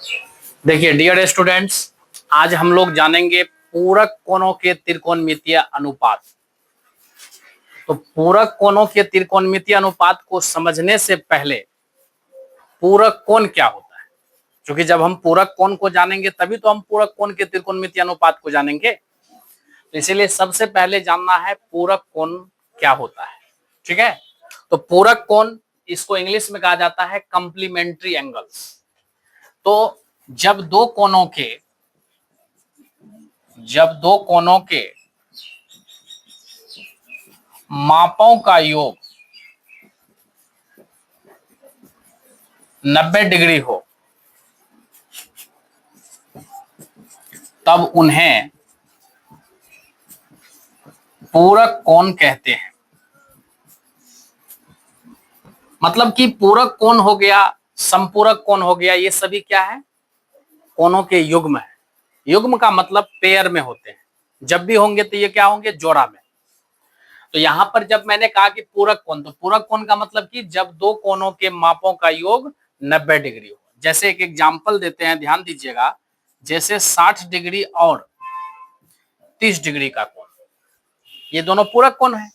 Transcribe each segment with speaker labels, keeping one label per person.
Speaker 1: देखिए dear students, आज हम लोग जानेंगे पूरक कोणों के त्रिकोणमितीय अनुपात। तो पूरक कोणों के त्रिकोणमितीय अनुपात को समझने से पहले पूरक कोण क्या होता है, क्योंकि जब हम पूरक कोण को जानेंगे तभी तो हम पूरक कोण के त्रिकोणमितीय अनुपात को जानेंगे। तो इसीलिए सबसे पहले जानना है पूरक कोण क्या होता है। ठीक है, तो पूरक कोण इसको इंग्लिश में कहा जाता है कॉम्प्लीमेंट्री एंगल्स। तो जब दो कोणों के मापों का योग 90 डिग्री हो तब उन्हें पूरक कोण कहते हैं। मतलब कि पूरक कोण हो गया, संपूरक कोण हो गया, ये सभी क्या है? कोणों के युग्म है। युग्म का मतलब पेयर में होते हैं, जब भी होंगे तो ये क्या होंगे? जोड़ा में। तो यहां पर जब मैंने कहा कि पूरक कोण, तो पूरक कोण का मतलब कि जब दो कोणों के मापों का योग 90 डिग्री हो। जैसे एक एग्जांपल देते हैं, ध्यान दीजिएगा। जैसे 60 डिग्री और 30 डिग्री का कोण, ये दोनों पूरक कोण है,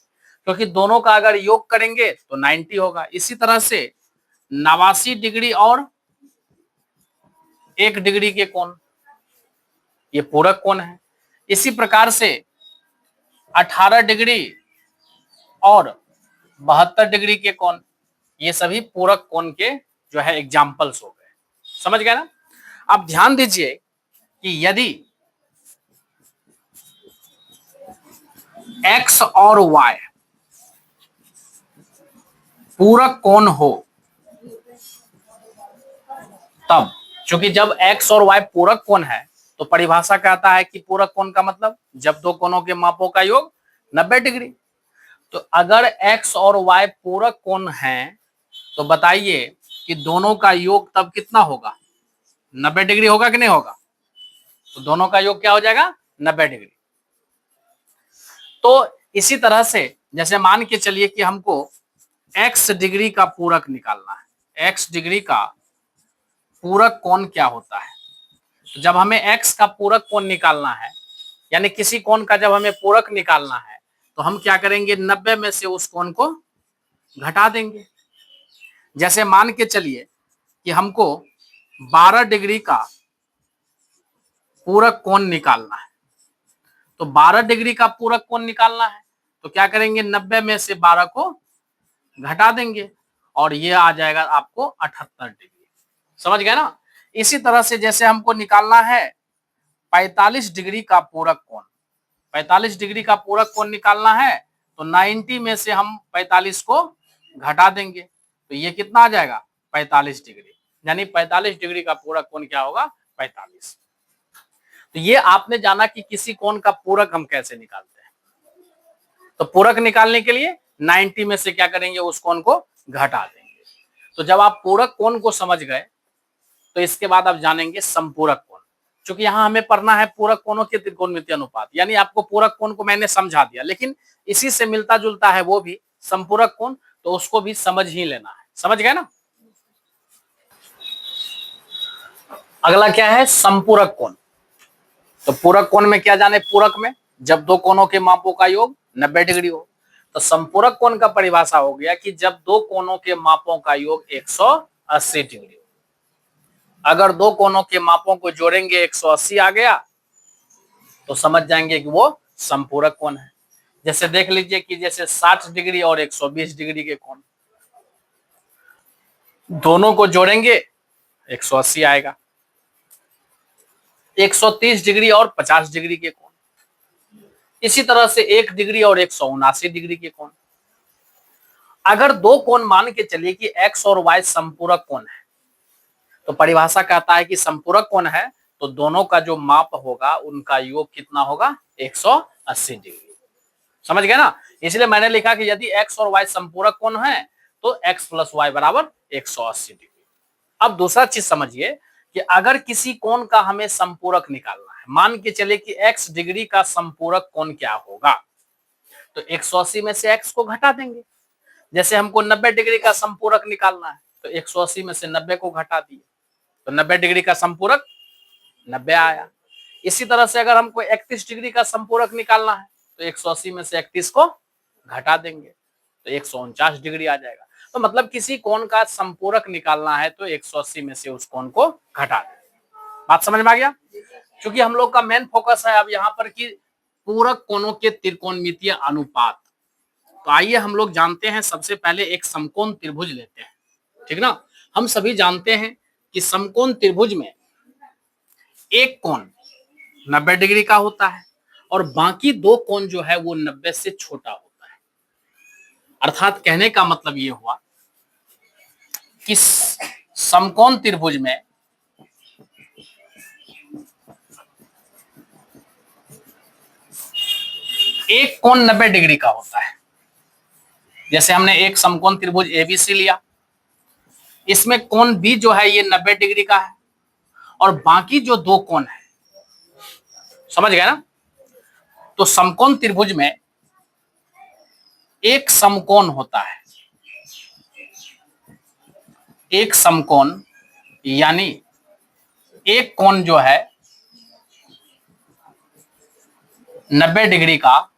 Speaker 1: क्योंकि दोनों का अगर योग करेंगे तो 90 होगा। इसी तरह से 89 डिग्री और 1 डिग्री के कोण, ये पूरक कोण है। इसी प्रकार से 18 डिग्री और 72 डिग्री के कोण, ये सभी पूरक कोण के जो है एग्जाम्पल्स हो गए। समझ गए ना? अब ध्यान दीजिए कि यदि x और y पूरक कोण हो तब, क्योंकि जब x और y पूरक कोण है तो परिभाषा कहता है कि पूरक कोण का मतलब जब दो कोणों के मापों का योग 90 डिग्री। तो अगर x और y पूरक कोण हैं तो बताइए कि दोनों का योग तब कितना होगा? 90 डिग्री होगा कि नहीं होगा? तो दोनों का योग क्या हो जाएगा? 90 डिग्री। तो इसी तरह से जैसे मान के चलिए कि हमको x डिग्री का पूरक निकालना है। x डिग्री का पूरक कोण क्या होता है? तो जब हमें x का पूरक कोण निकालना है, यानी किसी कोण का जब हमें पूरक निकालना है, तो हम क्या करेंगे? 90 में से उस कोण को घटा देंगे। जैसे मान के चलिए कि हमको 12 डिग्री का पूरक कोण निकालना है। तो 12 डिग्री का पूरक कोण निकालना है तो क्या करेंगे? 90 में से 12 को घटा देंगे और ये आ जाएगा आपको 78 डिग्री। समझ गए ना? इसी तरह से जैसे हमको निकालना है 45 डिग्री का पूरक कोण, 45 डिग्री का पूरक कोण निकालना है तो 90 में से हम 45 को घटा देंगे तो ये कितना आ जाएगा? 45 डिग्री। यानी 45 डिग्री का पूरक कोण क्या होगा? 45। तो ये आपने जाना कि किसी कोण का पूरक हम कैसे निकालते हैं। तो पूरक निकालने के लिए 90 में से क्या करेंगे? उस कोण को घटा देंगे। तो जब आप पूरक कोण को समझ गए तो इसके बाद आप जानेंगे संपूरक कोण। क्योंकि यहाँ हमें पढ़ना है पूरक कोणों के त्रिकोणमितीय अनुपात, यानी आपको पूरक कोण को मैंने समझा दिया, लेकिन इसी से मिलता जुलता है वो भी संपूरक कोण, तो उसको भी समझ ही लेना है। समझ गए ना? अगला क्या है? संपूरक कोण। तो पूरक कोण में क्या जाने? पूरक में जब दो कोणों के मापों का योग 90 डिग्री हो। तो संपूरक कोण का परिभाषा हो गया कि जब दो कोणों के मापों का योग 180 डिग्री हो। अगर दो कोणों के मापों को जोड़ेंगे 180 आ गया तो समझ जाएंगे कि वो संपूरक कोण है। जैसे देख लीजिए कि जैसे 60 डिग्री और 120 डिग्री के कोण, दोनों को जोड़ेंगे 180 आएगा। 130 डिग्री और 50 डिग्री के कोण, इसी तरह से 1 डिग्री और 179 डिग्री के कोण। अगर दो कोण मान के चलिए कि x और y संपूरक कोण है तो परिभाषा कहता है कि संपूरक कोण है तो दोनों का जो माप होगा उनका योग कितना होगा? 180 डिग्री। समझ गए ना? इसलिए मैंने लिखा कि यदि x और y संपूरक कोण है तो x प्लस वाई बराबर 180 डिग्री। अब दूसरा चीज समझिए कि अगर किसी कोण का हमें संपूरक निकालना है, मान के चले कि x डिग्री का संपूरक कोण क्या होगा, तो 180 में से x को घटा देंगे। जैसे हमको 90 डिग्री का संपूरक निकालना है तो 180 में से 90 को घटा दिए तो 90 डिग्री का संपूरक 90 आया। इसी तरह से अगर हमको 31 डिग्री का संपूरक निकालना है तो 180 में से 31 को घटा देंगे तो 149 डिग्री आ जाएगा। तो मतलब किसी कोण का संपूरक निकालना है तो 180 में से उस कोण को घटा दें। बात समझ में आ गया? क्योंकि हम लोग का मेन फोकस है अब यहाँ पर कि पूरक कोणों के त्रिकोणमितीय अनुपात। तो आइए हम लोग जानते हैं, सबसे पहले एक समकोण त्रिभुज लेते हैं, ठीक ना। हम सभी जानते हैं कि समकोण त्रिभुज में एक कोण 90 डिग्री का होता है और बाकी दो कोण जो है वो 90 से छोटा होता है। अर्थात कहने का मतलब ये हुआ कि समकोण त्रिभुज में एक कोण 90 डिग्री का होता है। जैसे हमने एक समकोण त्रिभुज एबीसी लिया, इसमें कोण बी जो है ये 90 डिग्री का है और बाकी जो दो कोण है, समझ गए ना। तो समकोण त्रिभुज में एक समकोण होता है, एक समकोण यानी एक कोण जो है 90 डिग्री का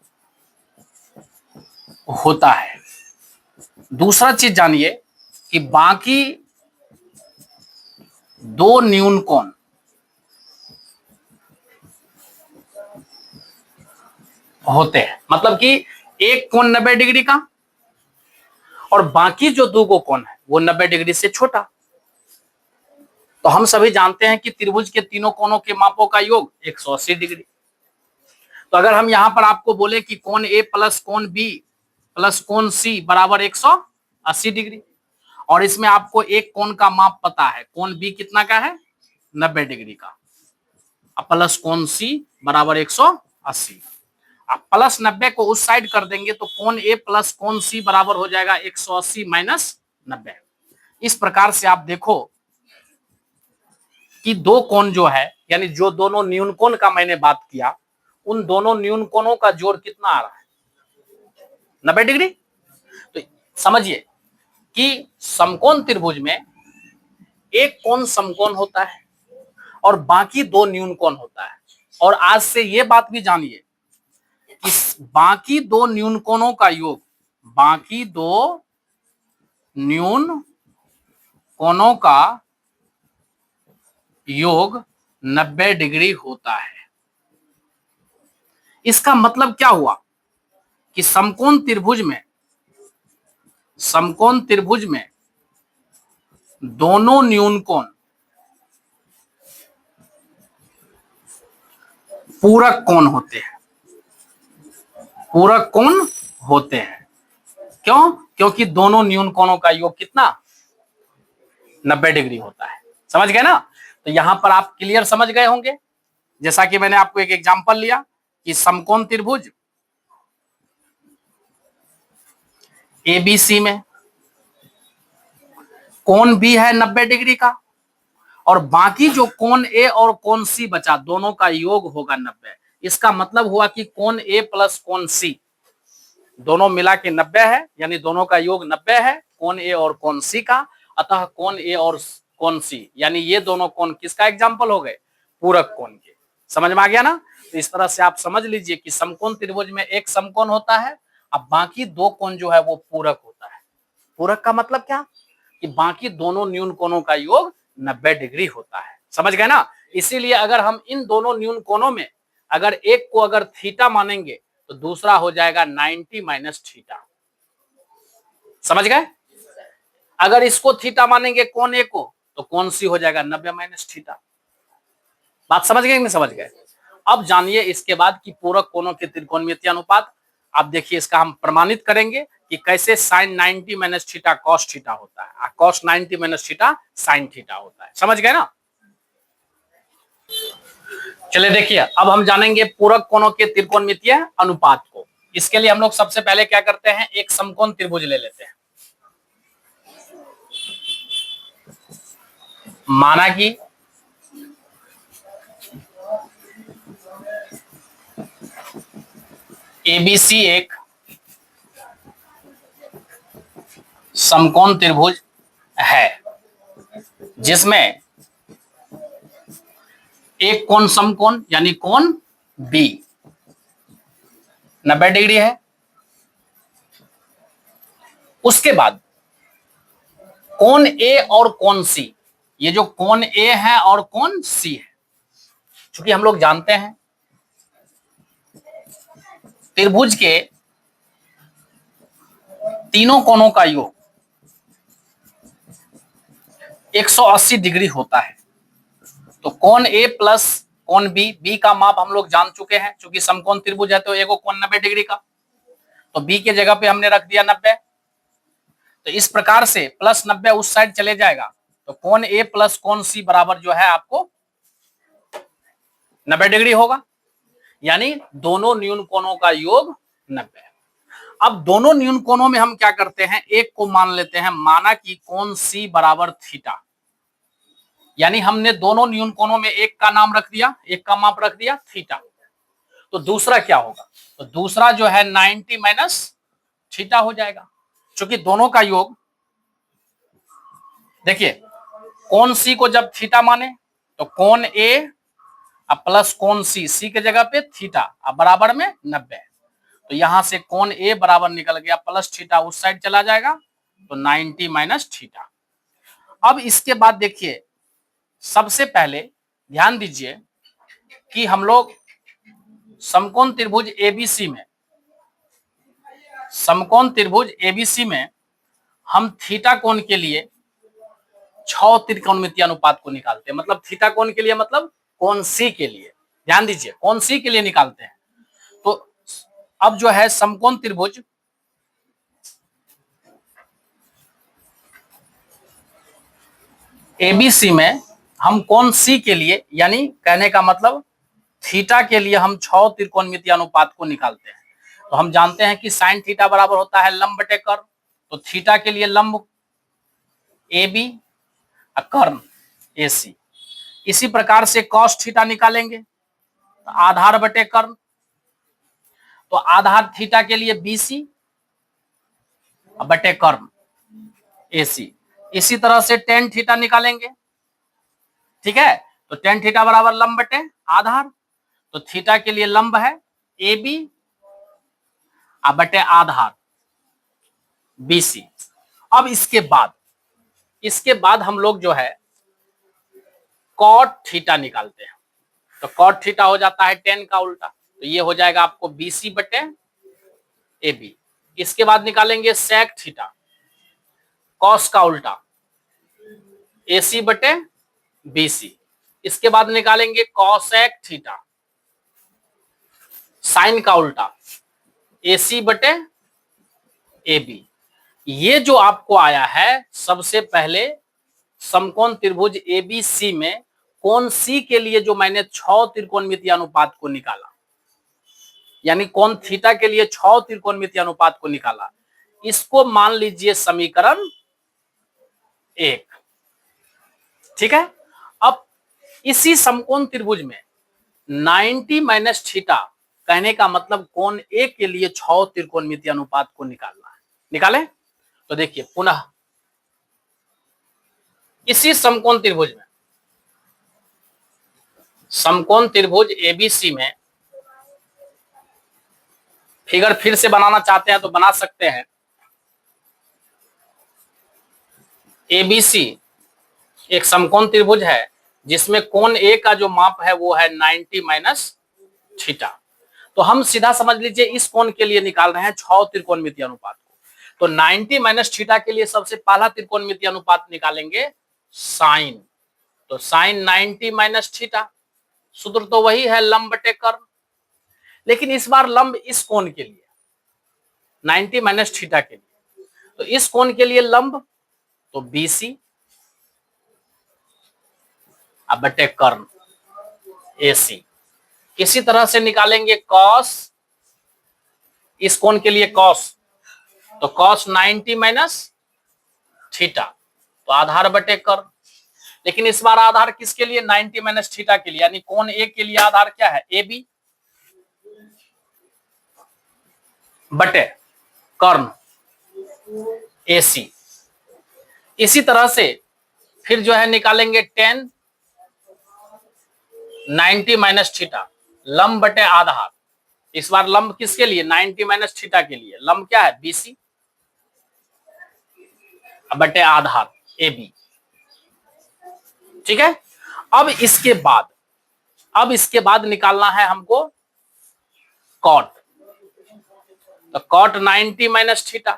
Speaker 1: होता है। दूसरा चीज जानिए कि बाकी दो न्यून कोण होते हैं, मतलब कि एक कोण 90 डिग्री का और बाकी जो दो कोण है वो 90 डिग्री से छोटा। तो हम सभी जानते हैं कि त्रिभुज के तीनों कोणों के मापों का योग 180 डिग्री। तो अगर हम यहां पर आपको बोले कि कोण ए प्लस कोण बी प्लस कोण सी बराबर 180 डिग्री और इसमें आपको एक कोण का माप पता है, कोण बी कितना का है 90 डिग्री का, अब प्लस कोण सी बराबर 180, अब प्लस 90 को उस साइड कर देंगे तो कोण ए प्लस कोण सी बराबर हो जाएगा 180 माइनस 90। इस प्रकार से आप देखो कि दो कोण जो है यानी जो दोनों न्यून कोण का मैंने बात किया, उन दोनों न्यून कोणों का जोड़ कितना आ रहा है 90 डिग्री। तो समझिए कि समकोण त्रिभुज में एक कोण समकोण होता है और बाकी दो न्यून कोण होता है। और आज से ये बात भी जानिए कि बाकी दो न्यून कोणों का योग, बाकी दो न्यून कोणों का योग 90 डिग्री होता है। इसका मतलब क्या हुआ कि समकोण त्रिभुज में दोनों न्यून कोण पूरक कोण होते हैं, पूरक कोण होते हैं। क्यों? क्योंकि दोनों न्यून कोणों का योग कितना 90 डिग्री होता है। समझ गए ना। तो यहां पर आप क्लियर समझ गए होंगे। जैसा कि मैंने आपको एक एग्जांपल लिया कि समकोण त्रिभुज एबीसी में कोण बी है 90 डिग्री का और बाकी जो कोण ए और कोण सी बचा दोनों का योग होगा 90। इसका मतलब हुआ कि कोण ए प्लस कोण सी दोनों मिला के 90 है, यानी दोनों का योग 90 है, कोण ए और कोण सी का। अतः कोण ए और कोण सी यानी ये दोनों कोण किसका एग्जाम्पल हो गए, पूरक कोण के। समझ में आ गया ना। तो इस तरह से आप समझ लीजिए कि समकोण त्रिभुज में एक समकोण होता है, अब बाकी दो कोण जो है वो पूरक होता है। पूरक का मतलब क्या कि बाकी दोनों न्यून कोणों का योग 90 डिग्री होता है। समझ गए ना। इसीलिए अगर हम इन दोनों न्यून कोणों में अगर एक को अगर थीटा मानेंगे तो दूसरा हो जाएगा 90 माइनस थीटा। समझ गए। अगर इसको थीटा मानेंगे कोण ए को तो कोण सी हो जाएगा 90 माइनस थीटा। बात समझ गए कि नहीं समझ गए। अब जानिए इसके बाद कि पूरक कोणों के त्रिकोणमितीय अनुपात। आप देखिए इसका हम प्रमाणित करेंगे कि कैसे sine 90 minus theta cos theta होता है, cos 90 minus theta sine theta होता है। समझ गए ना। चलिए देखिए अब हम जानेंगे पूरक कोणों के त्रिकोणमितीय अनुपात को। इसके लिए हम लोग सबसे पहले क्या करते हैं, एक समकोण त्रिभुज ले लेते हैं। माना कि एबीसी एक समकोण त्रिभुज है जिसमें एक कोण समकोण यानी कोण बी 90 डिग्री है। उसके बाद कोण ए और कोण सी, ये जो कोण ए है और कोण सी है, चूंकि हम लोग जानते हैं त्रिभुज के तीनों कोणों का योग 180 डिग्री होता है। तो कोण ए प्लस कोण बी, बी का माप हम लोग जान चुके हैं, चूंकि समकोण त्रिभुज है तो एगो कोण 90 डिग्री का, तो बी के जगह पे हमने रख दिया 90। तो इस प्रकार से प्लस 90 उस साइड चले जाएगा, तो कोण ए प्लस कोण सी बराबर जो है आपको 90 डिग्री होगा, यानी दोनों न्यून कोणों का योग 90। अब दोनों न्यून कोणों में हम क्या करते हैं, एक को मान लेते हैं, माना कि कोण सी बराबर थीटा, यानी हमने दोनों न्यून कोणों में एक का नाम रख दिया, एक का माप रख दिया थीटा। तो दूसरा क्या होगा, तो दूसरा जो है 90 माइनस थीटा हो जाएगा, क्योंकि दोनों का योग, देखिए कोण सी को जब थीटा माने तो कोण ए प्लस कोण सी, सी के जगह पे थीटा अब बराबर में 90, तो यहां से कोण ए बराबर निकल गया प्लस थीटा उस साइड चला जाएगा, तो 90 माइनस थीटा। अब इसके बाद देखिए, सबसे पहले ध्यान दीजिए कि हम लोग समकोण त्रिभुज एबीसी में, समकोण त्रिभुज एबीसी में हम थीटा कोण के लिए 6 त्रिकोणमितीय अनुपात को निकालते हैं। मतलब थीटा कोण के लिए मतलब कोण सी के लिए, ध्यान दीजिए कोण सी के लिए निकालते हैं। तो अब जो है समकोण त्रिभुज एबीसी में हम कोण सी के लिए, यानी कहने का मतलब थीटा के लिए हम 6 त्रिकोणमितीय अनुपात को निकालते हैं। तो हम जानते हैं कि साइन थीटा बराबर होता है लंब बटे कर्ण, तो थीटा के लिए लंब ए बी और कर्ण ए सी। इसी प्रकार से कॉस थीटा निकालेंगे, तो आधार बटे कर्ण, तो आधार थीटा के लिए बी सी बटे कर्ण ए सी। इसी तरह से टेन थीटा निकालेंगे, ठीक है, तो टेन थीटा बराबर लंब बटे आधार, तो थीटा के लिए लंब है ए बी बटे आधार बी सी। अब इसके बाद हम लोग जो है कॉट थीटा निकालते हैं, तो कॉट थीटा हो जाता है टेन का उल्टा, तो ये हो जाएगा आपको बी सी बटे ए बी। इसके बाद निकालेंगे सेक थीटा, कॉस का उल्टा ए सी बटे बी सी। इसके बाद निकालेंगे कॉसेक थीटा, साइन का उल्टा ए सी बटे ए बी। ये जो आपको आया है, सबसे पहले समकोण त्रिभुज एबीसी में कोण सी के लिए जो मैंने 6 त्रिकोणमितीय अनुपात को निकाला, यानी कोण थीटा के लिए 6 त्रिकोणमितीय अनुपात को निकाला, इसको मान लीजिए समीकरण 1, ठीक है। अब इसी समकोण त्रिभुज में 90 माइनस थीटा कहने का मतलब कोण ए के लिए 6 त्रिकोणमितीय अनुपात को निकालना है। निकाले तो देखिए पुनः इसी समकोण त्रिभुज में, समकोण त्रिभुज एबीसी में फिगर फिर से बनाना चाहते हैं तो बना सकते हैं। एबीसी एक समकोण त्रिभुज है जिसमें कोण ए का जो माप है वो है 90 माइनस थीटा। तो हम सीधा समझ लीजिए इस कोण के लिए निकाल रहे हैं 6 त्रिकोणमितीय अनुपात को, तो 90 माइनस थीटा के लिए सबसे पहला त्रिकोणमितीय अनुपात निकालेंगे साइन, तो साइन 90 माइनस थीटा, सूत्र तो वही है लंब बटे कर्ण, लेकिन इस बार लंब इस कोण के लिए 90 माइनस थीटा के लिए, तो इस कोण के लिए लंब तो बीसी बटे कर्ण एसी। इसी तरह से निकालेंगे कॉस, इस कोण के लिए कॉस, तो कॉस 90 माइनस थीटा, तो आधार बटे कर्ण, लेकिन इस बार आधार किसके लिए 90 माइनस थीटा के लिए, यानी कोण ए के लिए आधार क्या है ए बी बटे कर्ण ए सी। इसी तरह से फिर जो है निकालेंगे 10 90 माइनस थीटा, लंब बटे आधार। इस बार लंब किसके लिए? 90 माइनस थीटा के लिए। लंब क्या है? बीसी बटे आधार ए बी। ठीक है। अब इसके बाद निकालना है हमको कॉट। तो कॉट 90 माइनस थीटा,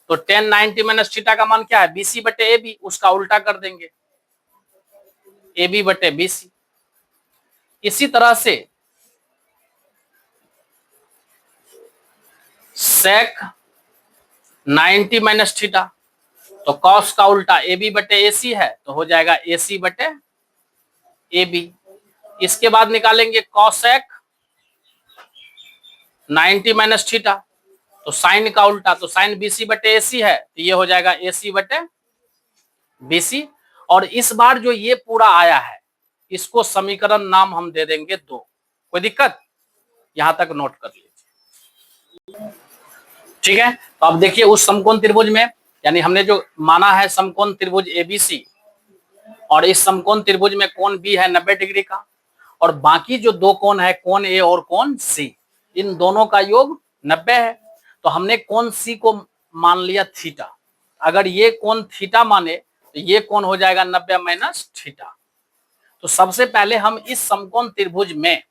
Speaker 1: तो 10 90 माइनस थीटा का मान क्या है? बीसी बटे ए बी। उसका उल्टा कर देंगे, ए बी बटे बीसी। इसी तरह से सेक 90 माइनस थीटा, तो कॉस का उल्टा ए बी बटे ए सी है, तो हो जाएगा ए सी बटे ए बी। इसके बाद निकालेंगे कॉसेक 90 माइनस थीटा, तो साइन का उल्टा, तो साइन बीसी बटे एसी है, तो ये हो जाएगा एसी बटे बीसी। और इस बार जो ये पूरा आया है, इसको समीकरण नाम हम दे देंगे 2। कोई दिक्कत? यहां तक नोट कर लीजिए। ठीक है। तो अब देखिए उस समकोण त्रिभुज में, यानी हमने जो माना है समकोण त्रिभुज एबीसी, और इस समकोण त्रिभुज में कोण बी है 90 डिग्री का, और बाकी जो दो कोण है, कोण ए और कोण सी, इन दोनों का योग 90 है। तो हमने कोण सी को मान लिया थीटा। अगर ये कोण थीटा माने तो ये कोण हो जाएगा 90 माइनस थीटा। तो सबसे पहले हम इस समकोण त्रिभुज में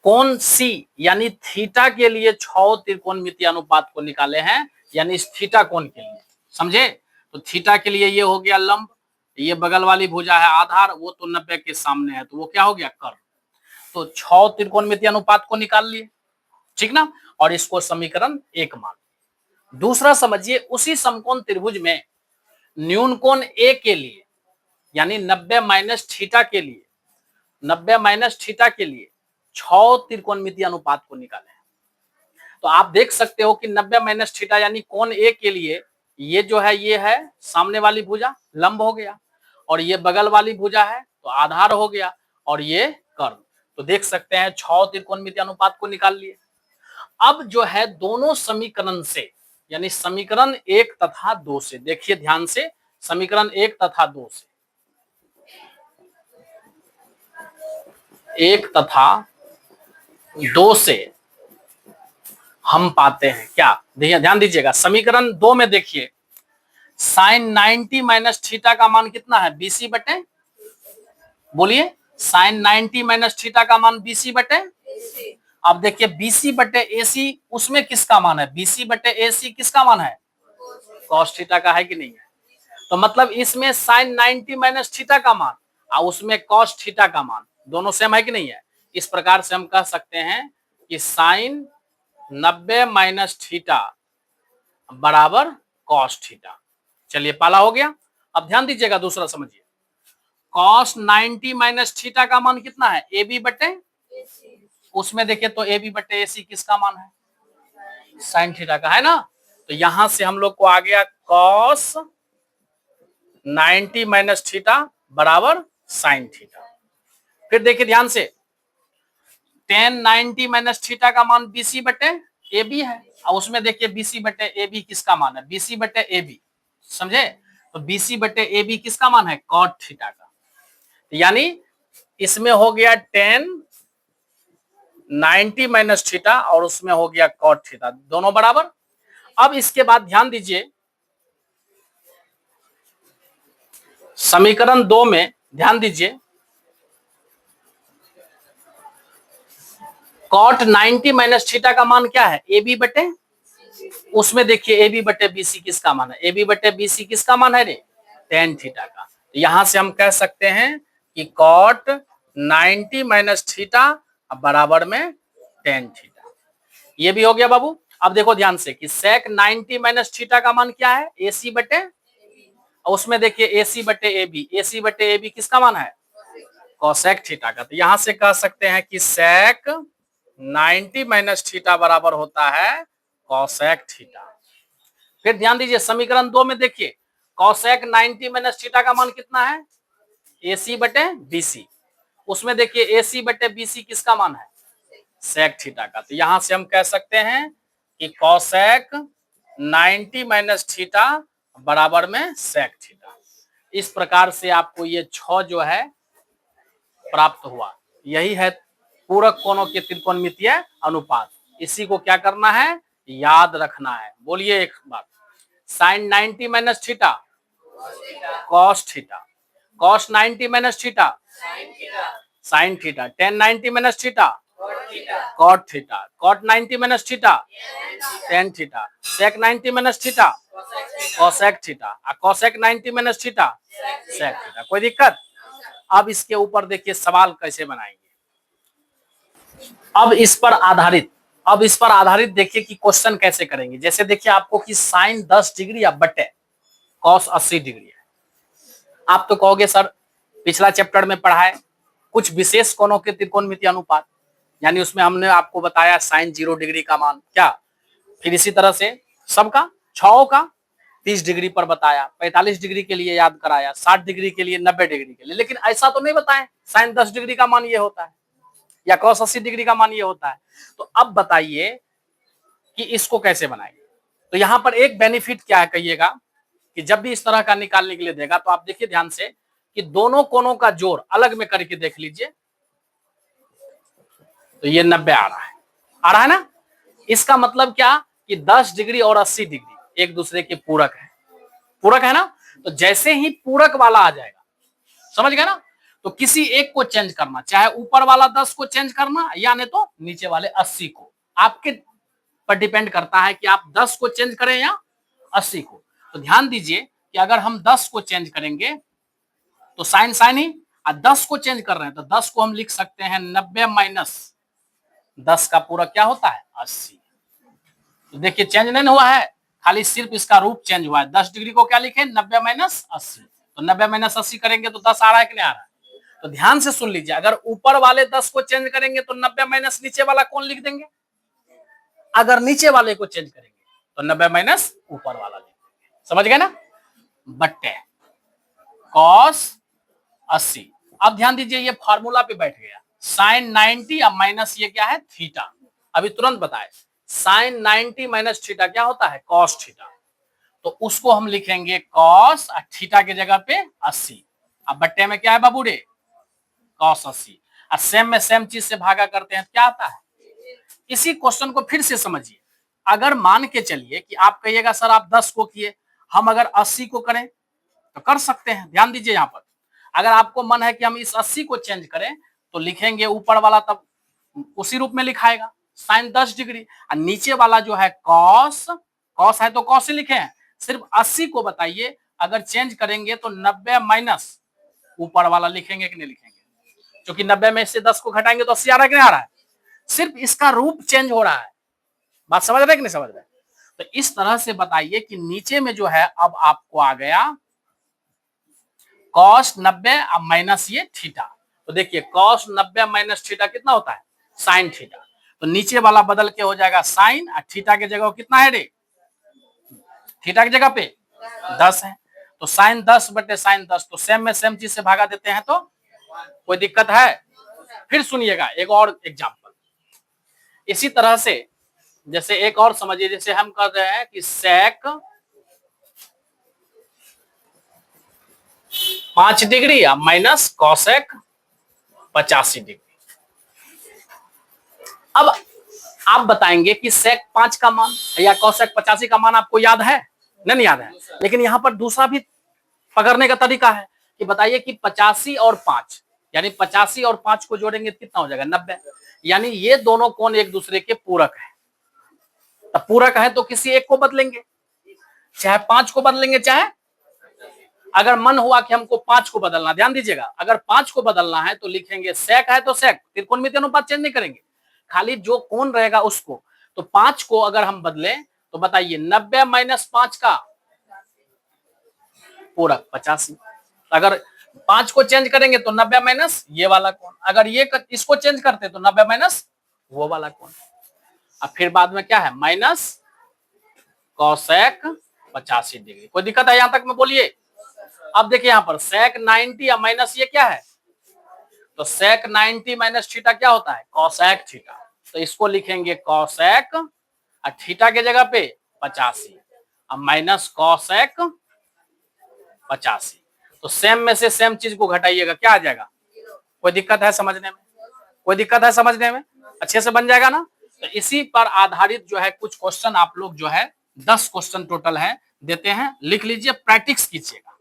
Speaker 1: कोण सी यानी थीटा के लिए 6 त्रिकोणमितीय अनुपात को निकाले हैं, यानी इस थीटा कोण के लिए। समझे? तो थीटा के लिए ये हो गया लंब, ये बगल वाली भुजा है आधार, वो तो 90 के सामने है, तो वो क्या हो गया? कर्ण। तो 6 त्रिकोणमितीय अनुपात को निकाल लिए, ठीक ना। और इसको समीकरण 1 मान। दूसरा समझिए, उसी समकोण त्रिभुज में न्यून कोण ए के लिए, यानी 90 माइनस थीटा के लिए, 90 माइनस थीटा के लिए 6 त्रिकोणमितीय अनुपात को निकाले। तो आप देख सकते हो कि 90 माइनस थीटा यानी कोण ए के लिए ये जो है, ये है सामने वाली भुजा, लंब हो गया, और ये बगल वाली भुजा है तो आधार हो गया, और ये कर्ण। तो देख सकते हैं 6 त्रिकोणमितीय अनुपात को निकाल लिए। अब जो है दोनों समीकरण से, यानी समीकरण 1 तथा 2 से, देखिए ध्यान से, समीकरण 1 तथा 2 से, 1 तथा 2 से हम पाते हैं क्या? देखिए ध्यान दीजिएगा, समीकरण 2 में देखिए साइन 90 माइनस थीटा का मान कितना है? बीसी बटे, बोलिए, साइन 90 माइनस थीटा का मान बीसी बटे। अब देखिए बीसी बटे एसी, उसमें किसका मान है? बीसी बटे एसी किसका मान है? कॉस थीटा का है कि नहीं है? तो मतलब इसमें साइन 90 माइनस थीटा का मान और उसमें कॉस थीटा का मान दोनों सेम है कि नहीं है? इस प्रकार से हम कह सकते हैं कि साइन 90 माइनस थीटा बराबर कॉस थीटा। चलिए पहला हो गया। अब ध्यान दीजिएगा, दूसरा समझिए, कॉस 90 माइनस थीटा का मान कितना है? ए बी बटे, उसमें देखिए तो ए बी बटे ए सी किसका मान है? साइन थीटा का है ना। तो यहां से हम लोग को आ गया कॉस 90 माइनस थीटा बराबर साइन थीटा। फिर देखिए ध्यान से, टेन 90 माइनस थीटा का मान बीसी बटे ए बी है, और उसमें देखिए बीसी बटे ए बी किसका मान है? बीसी बटे ए बी। समझे? तो बीसी बटे ए बी किसका मान है? कॉट थीटा का। यानी इसमें हो गया टेन 90 माइनस थीटा और उसमें हो गया कॉट थीटा, दोनों बराबर। अब इसके बाद ध्यान दीजिए, समीकरण 2 में ध्यान दीजिए, कॉट 90 माइनस थीटा का मान क्या है? ए बी बटे, उसमें देखिए ए बी बटे बी सी किसका मान है? ए बी बटे बी सी किसका मान है रे? टेन थीटा का। तो यहां से हम कह सकते हैं कि कॉट 90 माइनस थीटा बराबर में टेन थीटा। ये भी हो गया बाबू। अब देखो ध्यान से कि सेक 90 माइनस थीटा का मान क्या है? ए सी बटे, और उसमें देखिए ए सी बटे ए बी, ए सी बटे ए बी किसका मान है? कोसेक थीटा का। तो यहां से कह सकते हैं कि सेक 90 माइनस थीटा बराबर होता है कॉसेक थीटा। फिर ध्यान दीजिए समीकरण 2 में देखिए, कॉसेक 90 माइनस थीटा का मान कितना है? एसी बटे बीसी, उसमें देखिए एसी बटे बीसी किसका मान है? सेक थीटा का। तो यहां से हम कह सकते हैं कि कॉसेक 90 माइनस थीटा बराबर में सेक थीटा। इस प्रकार से आपको ये 6 जो है प्राप्त हुआ। यही है पूरक कोणों के त्रिकोणमितीय अनुपात। इसी को क्या करना है, याद रखना है। बोलिए एक बात, sine 90 minus theta cos theta, cos 90 minus theta sine theta, tan 90 minus theta cot theta, cot 90 minus theta tan theta, sec 90 minus theta cosec theta, cosec 90 minus theta sec theta. कोई दिक्कत? अब इसके ऊपर देखिए सवाल कैसे बनाएंगे। अब इस पर आधारित देखिए कि क्वेश्चन कैसे करेंगे। जैसे देखिए आपको कि साइन 10 डिग्री या बटे कॉस 80 डिग्री है। आप तो कहोगे सर पिछला चैप्टर में पढ़ा है कुछ विशेष कोणों के त्रिकोणमितीय अनुपात, यानी उसमें हमने आपको बताया साइन 0 डिग्री का मान क्या, फिर इसी तरह से सबका छओं का 30 डिग्री पर बताया, 45 डिग्री के लिए याद कराया, 60 डिग्री के लिए, 90 डिग्री के लिए। लेकिन ऐसा तो नहीं बताएं साइन 10 डिग्री का मान ये होता है या कॉस 80 डिग्री का मान ये होता है। तो अब बताइए कि इसको कैसे बनाएंगे। तो यहां पर एक बेनिफिट क्या है कहिएगा कि जब भी इस तरह का निकालने के लिए देगा तो आप देखिए ध्यान से कि दोनों कोणों का जोड़ अलग में करके देख लीजिए, तो ये 90 आ रहा है ना। इसका मतलब क्या कि 10 डिग्री और 80 डिग्री एक दूसरे के पूरक है ना। तो जैसे ही पूरक वाला आ जाएगा, समझ गए ना, तो किसी एक को चेंज करना, चाहे ऊपर वाला 10 को चेंज करना या नहीं तो नीचे वाले 80 को, आपके पर डिपेंड करता है कि आप 10 को चेंज करें या 80 को। तो ध्यान दीजिए कि अगर हम 10 को चेंज करेंगे तो साइन साइन ही, 10 को चेंज कर रहे हैं तो 10 को हम लिख सकते हैं 90 माइनस 10 का पूरा क्या होता है 80। तो देखिए चेंज नहीं हुआ है, खाली सिर्फ इसका रूप चेंज हुआ है। 10 डिग्री को क्या लिखे 90 माइनस 80, तो 90 माइनस 80 करेंगे तो 10 आ रहा है कि नहीं आ रहा है। तो ध्यान से सुन लीजिए, अगर ऊपर वाले 10 को चेंज करेंगे तो 90 माइनस नीचे वाला कौन लिख देंगे, अगर नीचे वाले को चेंज करेंगे तो 90 माइनस ऊपर वाला लिख देंगे। समझ गए ना, बट्टे कॉस 80। अब ध्यान दीजिए ये फार्मूला पे बैठ गया, साइन 90 अब माइनस ये क्या है थीटा। अभी तुरंत बताए साइन 90 माइनस थीटा क्या होता है कॉस थीटा, तो उसको हम लिखेंगे कॉस थीटा की जगह पे 80। अब बट्टे में क्या है बाबूरे कॉस 80, और सेम में सेम चीज से भागा करते हैं क्या आता है। इसी क्वेश्चन को फिर से समझिए, अगर मान के चलिए कि आप कहिएगा सर आप 10 को किए, हम अगर 80 को करें तो कर सकते हैं। ध्यान दीजिए यहाँ पर, अगर आपको मन है कि हम इस 80 को चेंज करें तो लिखेंगे ऊपर वाला तब उसी रूप में लिखाएगा साइन 10 डिग्री, और नीचे वाला जो है कॉस, कॉस है तो कॉस ही लिखे हैं। सिर्फ 80 को बताइए अगर चेंज करेंगे तो 90 माइनस ऊपर वाला लिखेंगे कि नहीं लिखेंगे, क्योंकि 90 में से 10 को घटाएंगे तो 80 आ रहा है कि नहीं आ रहा है, सिर्फ इसका रूप चेंज हो रहा है। बात समझ रहे कि नहीं समझ रहे। तो इस तरह से बताइए कि नीचे में जो है अब आपको आ गया कॉस 90 अब माइनस ये थीटा। तो देखिए कॉस 90 माइनस थीटा कितना होता है साइन थीटा, तो नीचे वाला बदल के हो जाएगा साइन, और थीटा की जगह कितना है रे, थीटा की जगह पे 10 है, तो साइन 10 बटे साइन 10, तो सेम में सेम चीज से भागा देते हैं तो कोई दिक्कत है। फिर सुनिएगा एक और एग्जांपल इसी तरह से, जैसे एक और समझिए, जैसे हम कर रहे हैं कि सेक 5 डिग्री या माइनस कॉसेक 85 डिग्री। अब आप बताएंगे कि सेक 5 का मान या कॉसेक 85 का मान आपको याद है, नहीं याद है, लेकिन यहां पर दूसरा भी पकड़ने का तरीका है कि बताइए कि 85 और 5 यानी 85 और 5 को जोड़ेंगे कितना हो जाएगा 90, यानी ये दोनों कोण एक दूसरे के पूरक है। तब पूरक है तो किसी एक को बदलेंगे, चाहे 5 को बदलेंगे, चाहे अगर मन हुआ कि हमको 5 को बदलना, ध्यान दीजिएगा अगर 5 को बदलना है तो लिखेंगे सेक है तो सेक, त्रिकोणमितीय अनुपात चेंज नहीं करेंगे, खाली जो कोण रहेगा उसको। तो 5 को अगर हम बदले तो बताइए 90 माइनस 5 का पूरक 85, अगर 5 को चेंज करेंगे तो 90 माइनस ये वाला कोण, अगर ये इसको चेंज करते तो 90 माइनस वो वाला कोण, अब फिर बाद में क्या है माइनस कॉसेक 85 डिग्री। कोई दिक्कत है यहां तक में बोलिए। अब देखिए यहां पर सेक 90 या माइनस ये क्या है, तो सेक 90 माइनस थीटा क्या होता है कॉसेक थीटा, तो इसको लिखेंगे कॉसेक और थीटा के जगह पे 85 अब माइनस कॉसेक 85, तो सेम में से सेम चीज को घटाइएगा क्या आ जाएगा कोई दिक्कत है समझने में? कोई दिक्कत है समझने में? अच्छे से बन जाएगा ना? तो इसी पर आधारित जो है कुछ क्वेश्चन आप लोग जो है 10 क्वेश्चन टोटल है देते हैं, लिख लीजिए, प्रैक्टिस कीजिएगा,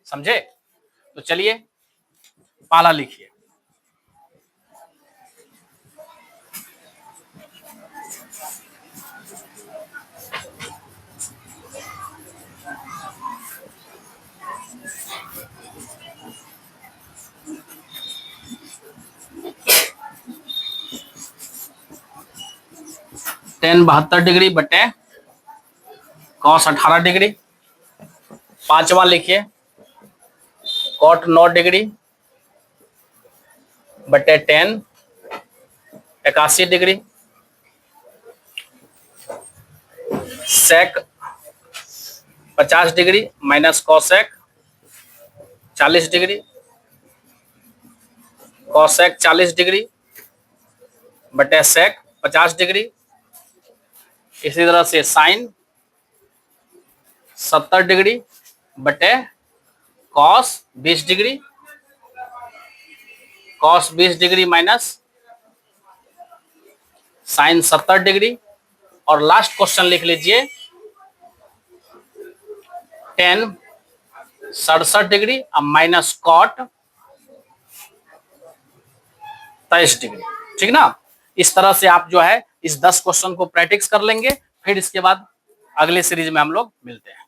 Speaker 1: समझे? तो चलिए पहला लिखिए। tan 72 डिग्री बटे cos 18 डिग्री। पांचवा लिखिए cot 9 डिग्री बटे tan 81 degree. sec 50 degree minus cosec 40 degree. cosec 40 degree बटे sec 50 डिग्री। इसी तरह से sin 70 डिग्री बटे cos 20 degree. cos 20 degree minus sin 70 degree. और लास्ट क्वेश्चन लिख लीजिए tan 67 degree minus cot 23 degree. ठीक ना? इस तरह से आप जो है इस 10 क्वेश्चन को प्रैक्टिस कर लेंगे, फिर इसके बाद अगले सीरीज में हम लोग मिलते हैं।